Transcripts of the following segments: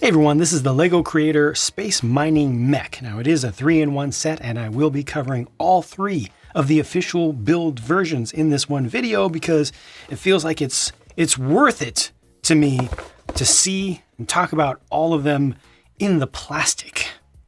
Hey everyone, this is the LEGO Creator Space Mining Mech. Now it is a 3-in-1 set and I will be covering all 3 of the official build versions in this one video because it feels like it's worth it to me to see and talk about all of them in the plastic.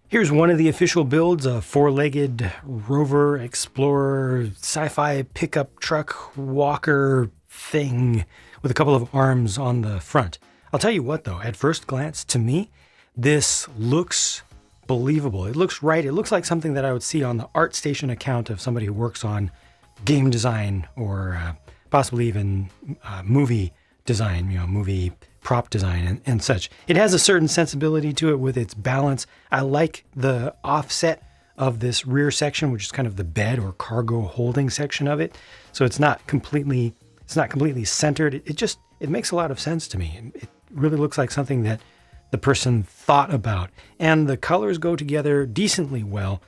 Here's one of the official builds, a 4-legged rover, explorer, sci-fi pickup truck, walker thing with a couple of arms on the front. I'll tell you what though, at first glance to me, this looks believable. It looks right. It looks like something that I would see on the ArtStation account of somebody who works on game design or possibly even movie design, movie prop design and such. It has a certain sensibility to it with its balance. I like the offset of this rear section, which is kind of the bed or cargo holding section of it. So it's not completely centered. It makes a lot of sense to me. It really looks like something that the person thought about. And the colors go together decently well.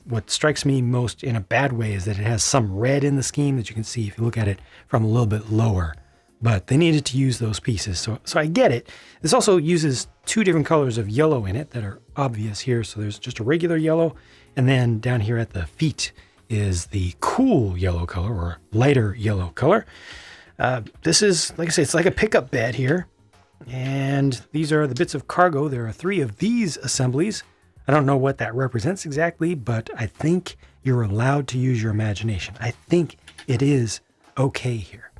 What strikes me most in a bad way is that it has some red in the scheme that you can see if you look at it from a little bit lower. But they needed to use those pieces, so I get it. This also uses 2 different colors of yellow in it that are obvious here. So there's just a regular yellow, and then down here at the feet is the cool yellow color or lighter yellow color. This is, like I say, it's like a pickup bed here. And these are the bits of cargo. There are 3 of these assemblies. I don't know what that represents exactly, but I think you're allowed to use your imagination. I think it is okay here.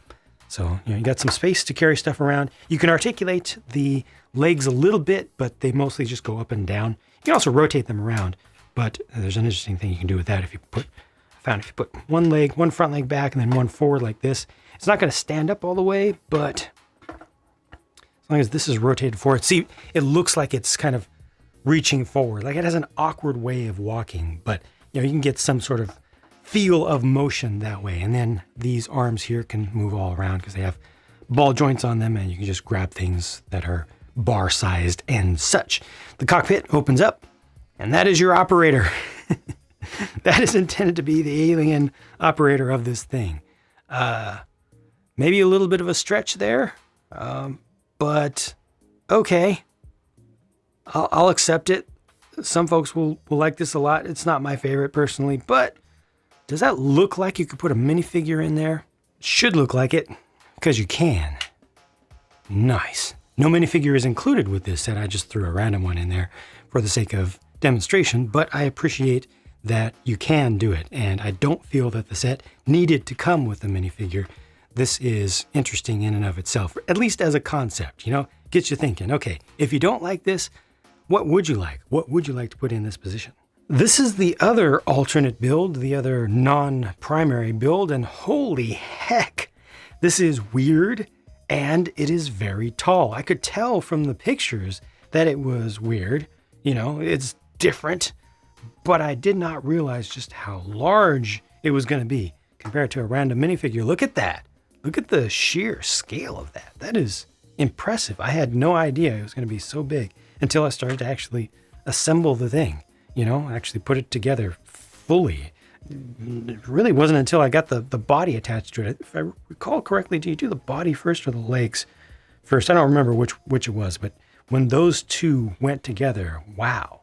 So, you got some space to carry stuff around. You can articulate the legs a little bit, but they mostly just go up and down. You can also rotate them around, but there's an interesting thing you can do with that. If you put one front leg back and then one forward like this, it's not going to stand up all the way, but as long as this is rotated forward, see, it looks like it's kind of reaching forward. Like it has an awkward way of walking, but you can get some sort of feel of motion that way. And then these arms here can move all around because they have ball joints on them and you can just grab things that are bar sized and such. The cockpit opens up and that is your operator. That is intended to be the alien operator of this thing. Maybe a little bit of a stretch there, but okay. I'll accept it. Some folks will like this a lot. It's not my favorite personally, but does that look like you could put a minifigure in there? Should look like it, because you can. Nice. No minifigure is included with this set. I just threw a random one in there for the sake of demonstration, but I appreciate that you can do it, and I don't feel that the set needed to come with a minifigure. This is interesting in and of itself, at least as a concept, gets you thinking, okay, if you don't like this, what would you like? What would you like to put in this position? This is the other alternate build, the other non-primary build, and holy heck, this is weird and it is very tall. I could tell from the pictures that it was weird, it's different, but I did not realize just how large it was going to be compared to a random minifigure. Look at that. Look at the sheer scale of that. That is impressive. I had no idea it was going to be so big until I started to actually assemble the thing, actually put it together fully. It really wasn't until I got the body attached to it. If I recall correctly, do you do the body first or the legs first? I don't remember which it was, but when those 2 went together, wow.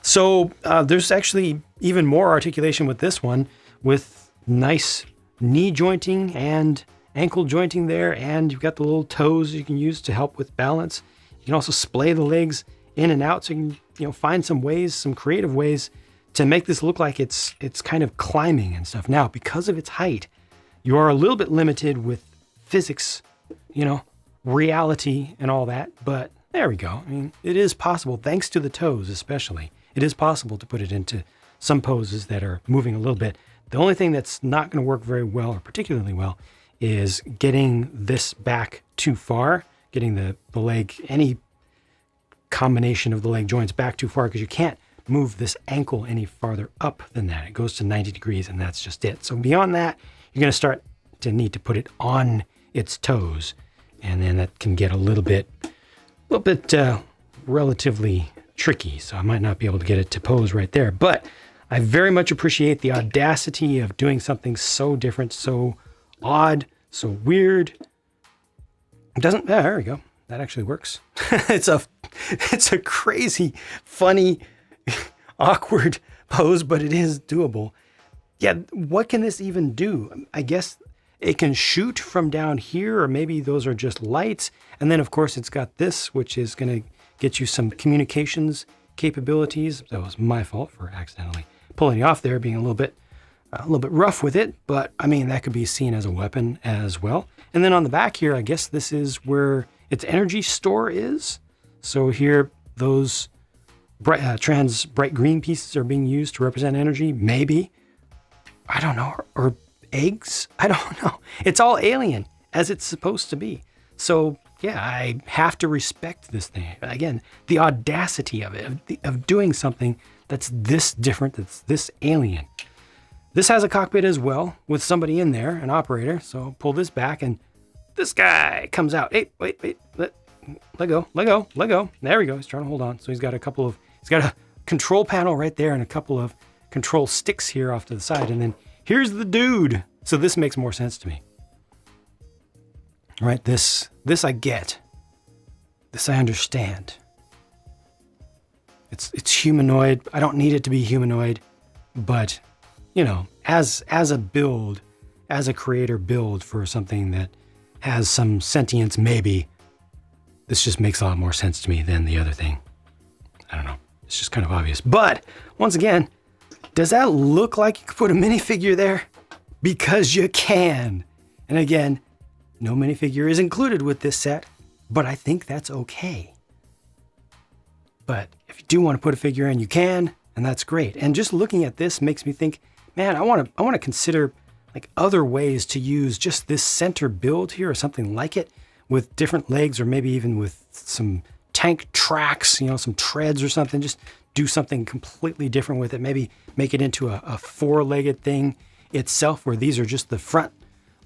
So there's actually even more articulation with this one with nice knee jointing and ankle jointing there. And you've got the little toes you can use to help with balance. You can also splay the legs in and out. So you can, find some creative ways to make this look like it's kind of climbing and stuff. Now, because of its height, you are a little bit limited with physics, reality and all that. But there we go. I mean, it is possible, thanks to the toes especially. It is possible to put it into some poses that are moving a little bit. The only thing that's not going to work very well or particularly well is getting this back too far, getting the leg, any combination of the leg joints back too far, because you can't move this ankle any farther up than that. It goes to 90 degrees and that's just it. So beyond that, you're going to start to need to put it on its toes. And then that can get a little bit relatively tricky. So I might not be able to get it to pose right there, but I very much appreciate the audacity of doing something so different, so odd, so weird. It doesn't, there we go. that actually works. It's a crazy, funny, awkward pose, but it is doable. Yeah, what can this even do? I guess it can shoot from down here, or maybe those are just lights. And then, of course, it's got this, which is going to get you some communications capabilities. That was my fault for accidentally pulling you off there, being a little bit rough with it. But, I mean, that could be seen as a weapon as well. And then on the back here, I guess this is where its energy store is. So here, those trans bright green pieces are being used to represent energy, maybe. I don't know, or eggs? I don't know. It's all alien, as it's supposed to be. So, yeah, I have to respect this thing. Again, the audacity of it, of doing something that's this different, that's this alien. This has a cockpit as well, with somebody in there, an operator. So pull this back, and this guy comes out. Hey, wait, let go. There we go. He's trying to hold on. So he's got a control panel right there and a couple of control sticks here off to the side. And then here's the dude. So this makes more sense to me. Right? This I get. This I understand. It's humanoid. I don't need it to be humanoid, but you know, as a build, as a creator build for something that has some sentience, maybe this just makes a lot more sense to me than the other thing. I don't know. It's just kind of obvious. But once again, does that look like you could put a minifigure there? Because you can. And again, no minifigure is included with this set, but I think that's okay. But if you do want to put a figure in, you can, and that's great. And just looking at this makes me think, man, I want to consider like other ways to use just this center build here or something like it with different legs, or maybe even with some tank tracks, you know, some treads or something. Just do something completely different with it. Maybe make it into a four-legged thing itself, where these are just the front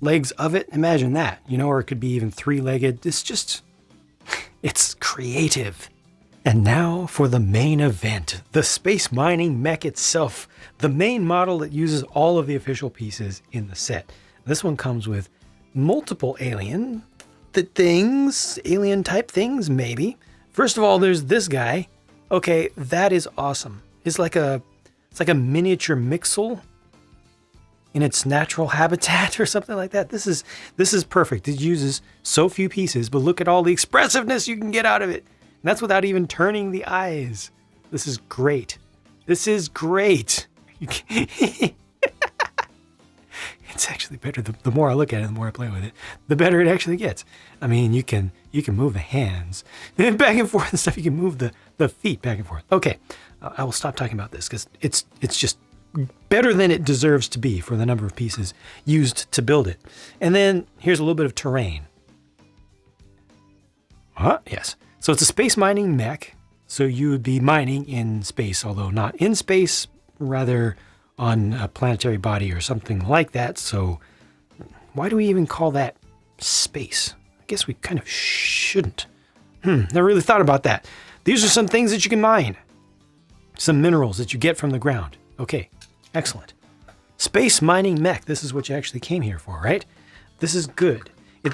legs of it. Imagine that, you know, or it could be even three-legged. It's creative. And now for the main event, the Space Mining Mech itself, the main model that uses all of the official pieces in the set. This one comes with multiple alien type things, maybe. First of all, there's this guy. Okay, that is awesome. It's like a miniature Mixel in its natural habitat or something like that. This is perfect. It uses so few pieces, but look at all the expressiveness you can get out of it. And that's without even turning the eyes. This is great. This is great. It's actually better. The more I look at it, the more I play with it, the better it actually gets. I mean, you can move the hands back and forth and stuff. You can move the feet back and forth. Okay, I will stop talking about this because it's just better than it deserves to be for the number of pieces used to build it. And then here's a little bit of terrain. Yes. So it's a space mining mech. So you would be mining in space, although not in space, rather on a planetary body or something like that. So why do we even call that space? I guess we kind of shouldn't. Never really thought about that. These are some things that you can mine. Some minerals that you get from the ground. Okay, excellent. Space mining mech. This is what you actually came here for, right? This is good.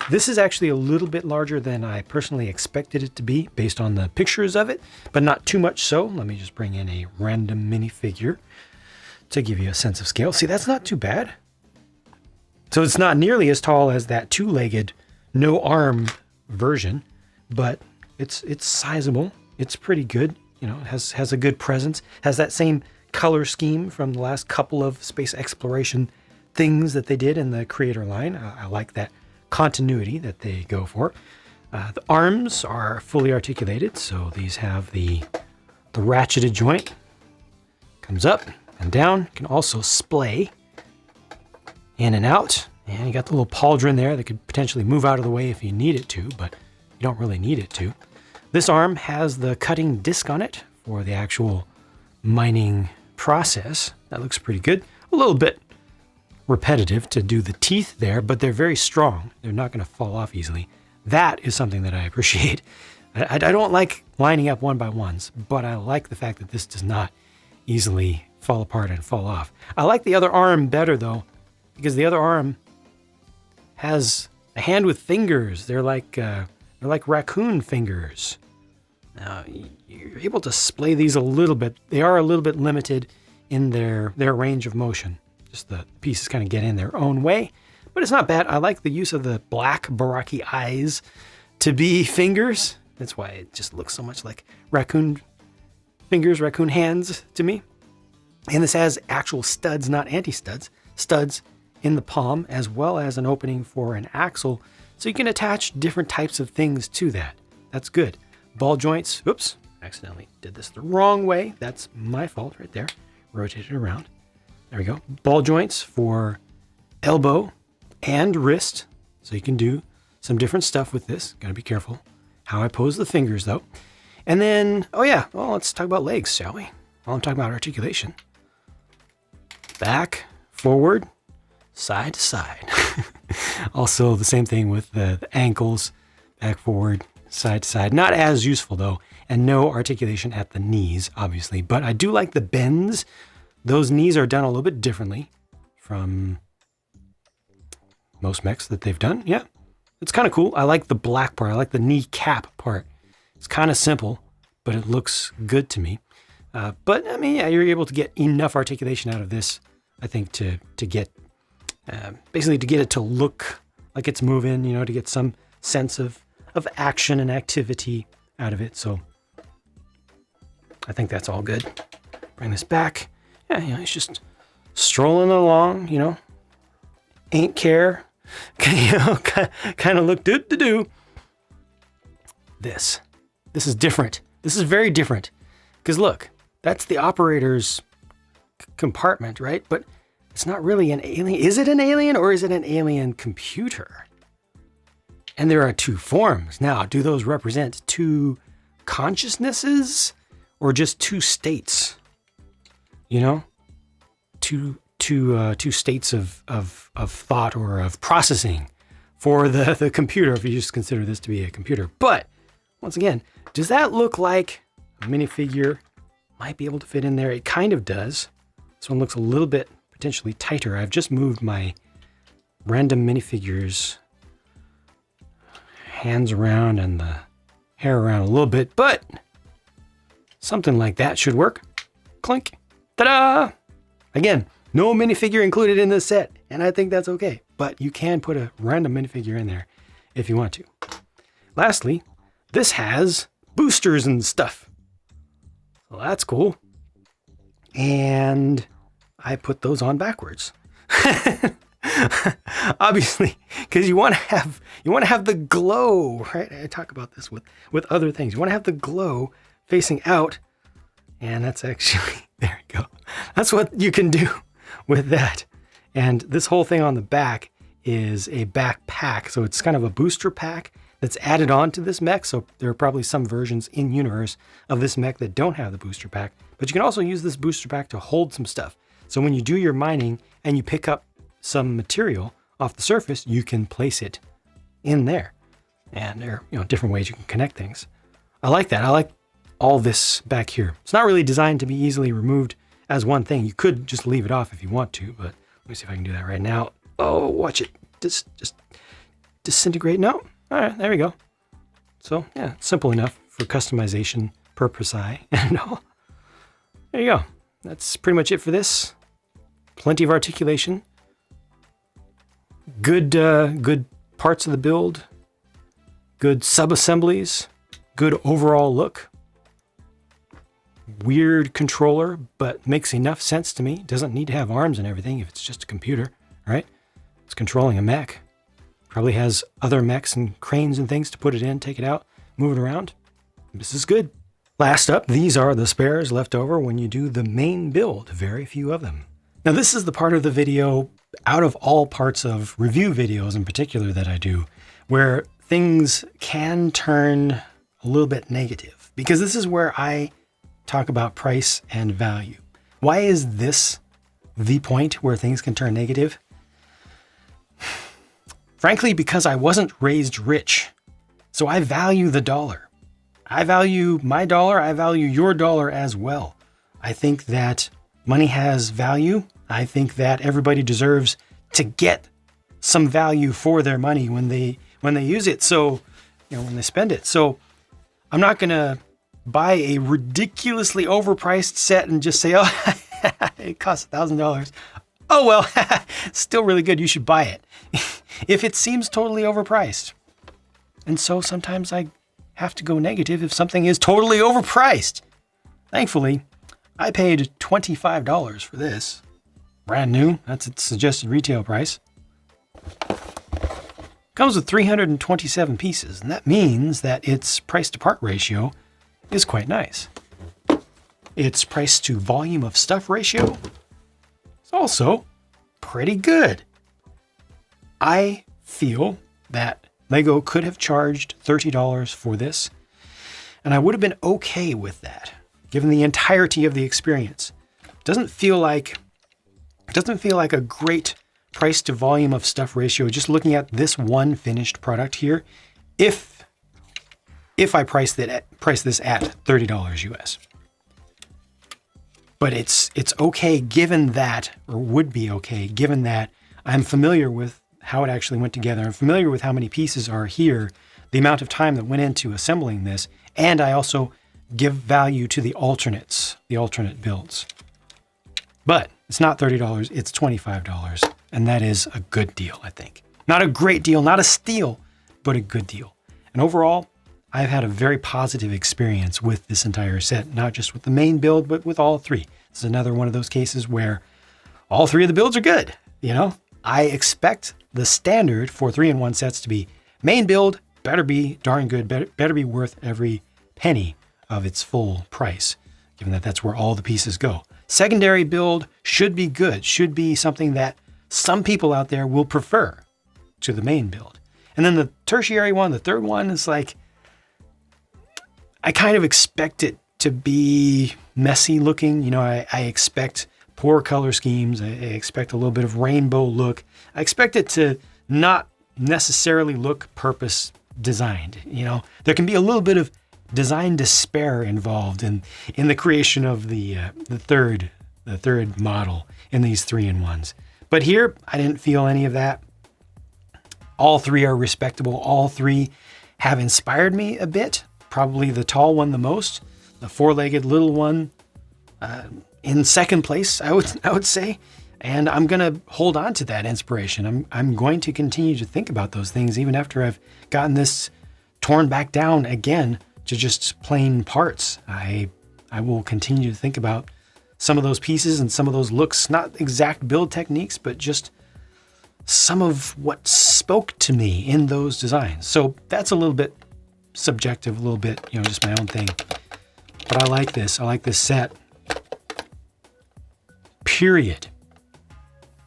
This is actually a little bit larger than I personally expected it to be based on the pictures of it, but not too much so. Let me just bring in a random minifigure to give you a sense of scale. See, that's not too bad. So it's not nearly as tall as that two-legged, no-arm version, but it's sizable. It's pretty good. You know, it has a good presence. Has that same color scheme from the last couple of space exploration things that they did in the creator line. I like that continuity that they go for. The arms are fully articulated, so these have the ratcheted joint. Comes up and down. Can also splay in and out. And you got the little pauldron there that could potentially move out of the way if you need it to, but you don't really need it to. This arm has the cutting disc on it for the actual mining process. That looks pretty good. A little bit repetitive to do the teeth there, but they're very strong. They're not going to fall off easily. That is something that I appreciate. I don't like lining up one by ones, but I like the fact that this does not easily fall apart and fall off. I like the other arm better though, because the other arm has a hand with fingers. They're like They're like raccoon fingers. Now, you're able to splay these a little bit. They are a little bit limited in their range of motion. Just the pieces kind of get in their own way, but it's not bad. I like the use of the black Baraki eyes to be fingers. That's why it just looks so much like raccoon fingers, raccoon hands to me. And this has actual studs, not anti-studs, studs in the palm, as well as an opening for an axle. So you can attach different types of things to that. That's good. Ball joints. Oops, accidentally did this the wrong way. That's my fault right there. Rotate it around. There we go. Ball joints for elbow and wrist. So you can do some different stuff with this. Got to be careful how I pose the fingers though. And then, oh yeah, well, let's talk about legs, shall we? While I'm talking about articulation. Back, forward, side to side. Also the same thing with the ankles, back, forward, side to side. Not as useful though, and no articulation at the knees, obviously. But I do like the bends. Those knees are done a little bit differently from most mechs that they've done. Yeah, it's kind of cool. I like the black part. I like the knee cap part. It's kind of simple, but it looks good to me. But I mean, yeah, you're able to get enough articulation out of this, I think, to get basically to get it to look like it's moving, you know, to get some sense of action and activity out of it. So I think that's all good. Bring this back. Yeah, you know, it's just strolling along, you know, ain't care, you know, kind of look do. This is different. This is very different because look, that's the operator's compartment, right? But it's not really an alien. Is it an alien or is it an alien computer? And there are two forms. Now, do those represent two consciousnesses or just two states? You know, two states of thought or of processing for the computer, if you just consider this to be a computer. But once again, does that look like a minifigure might be able to fit in there? It kind of does. This one looks a little bit potentially tighter. I've just moved my random minifigures hands around and the hair around a little bit, but something like that should work. Clink. Ta-da! Again, no minifigure included in this set, and I think that's okay. But you can put a random minifigure in there if you want to. Lastly, this has boosters and stuff. Well, that's cool. And I put those on backwards. Obviously, because you want to have the glow, right? I talk about this with other things. You want to have the glow facing out, and that's actually there you go. That's what you can do with that. And this whole thing on the back is a backpack, so it's kind of a booster pack that's added on to this mech. So there are probably some versions in universe of this mech that don't have the booster pack, but you can also use this booster pack to hold some stuff. So when you do your mining and you pick up some material off the surface, you can place it in there. And there are, different ways you can connect things. I like that. I like all this back here. It's not really designed to be easily removed as one thing. You could just leave it off if you want to, but let me see if I can do that right now. Oh, watch it. Just disintegrate. No. All right, there we go. So yeah, simple enough for customization purpose. And all. There you go. That's pretty much it for this. Plenty of articulation. Good parts of the build. Good sub-assemblies. Good overall look. Weird controller, but makes enough sense to me. Doesn't need to have arms and everything if it's just a computer, right? It's controlling a mech. Probably has other mechs and cranes and things to put it in, take it out, move it around. This is good. Last up, these are the spares left over when you do the main build. Very few of them. Now this is the part of the video, out of all parts of review videos in particular that I do, where things can turn a little bit negative. Because this is where I talk about price and value. Why is this the point where things can turn negative? Frankly, because I wasn't raised rich. So I value the dollar. I value my dollar. I value your dollar as well. I think that money has value. I think that everybody deserves to get some value for their money when they use it. So, when they spend it. So I'm not going to buy a ridiculously overpriced set and just say, oh, it costs $1,000. Oh, well, still really good. You should buy it if it seems totally overpriced. And so sometimes I have to go negative if something is totally overpriced. Thankfully, I paid $25 for this. Brand new. That's its suggested retail price. Comes with 327 pieces, and that means that its price to part ratio is quite nice. Its price to volume of stuff ratio is also pretty good. I feel that Lego could have charged $30 for this, and I would have been okay with that, given the entirety of the experience. Doesn't feel like a great price to volume of stuff ratio just looking at this one finished product here. If I price this at $30 US. But it's okay given that, or would be okay given that I'm familiar with how it actually went together. I'm familiar with how many pieces are here, the amount of time that went into assembling this, and I also give value to the alternate builds. But it's not $30, it's $25, and that is a good deal, I think. Not a great deal, not a steal, but a good deal. And overall, I've had a very positive experience with this entire set, not just with the main build, but with all three. This is another one of those cases where all three of the builds are good. I expect the standard for 3-in-1 sets to be main build, better be darn good, better be worth every penny of its full price, given that that's where all the pieces go. Secondary build should be good, should be something that some people out there will prefer to the main build. And then the tertiary one, the third one, is like, I kind of expect it to be messy looking. I expect poor color schemes. I expect a little bit of rainbow look. I expect it to not necessarily look purpose designed. There can be a little bit of design despair involved in the creation of the third model in these 3-in-1s. But here, I didn't feel any of that. All three are respectable. All three have inspired me a bit. Probably the tall one the most. The four-legged little one in second place, I would say. And I'm gonna hold on to that inspiration. I'm going to continue to think about those things even after I've gotten this torn back down again to just plain parts. I will continue to think about some of those pieces and some of those looks, not exact build techniques, but just some of what spoke to me in those designs. So that's a little bit subjective, a little bit, just my own thing. But I like this. I like this set. Period.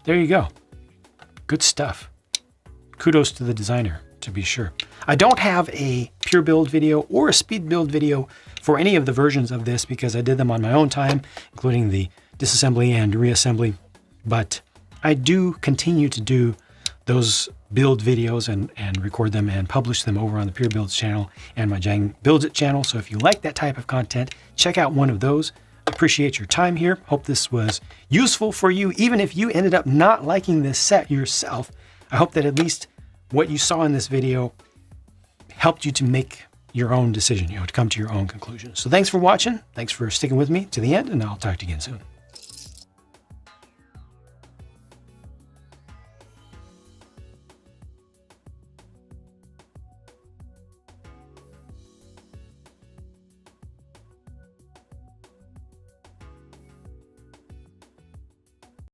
There you go. Good stuff. Kudos to the designer, to be sure. I don't have a pure build video or a speed build video for any of the versions of this because I did them on my own time, including the disassembly and reassembly. But I do continue to do those build videos and record them and publish them over on the Pure Builds channel and my JANG Builds It channel. So if you like that type of content, check out one of those. Appreciate your time here. Hope this was useful for you. Even if you ended up not liking this set yourself, I hope that at least what you saw in this video helped you to make your own decision, to come to your own conclusion. So thanks for watching. Thanks for sticking with me to the end, and I'll talk to you again soon.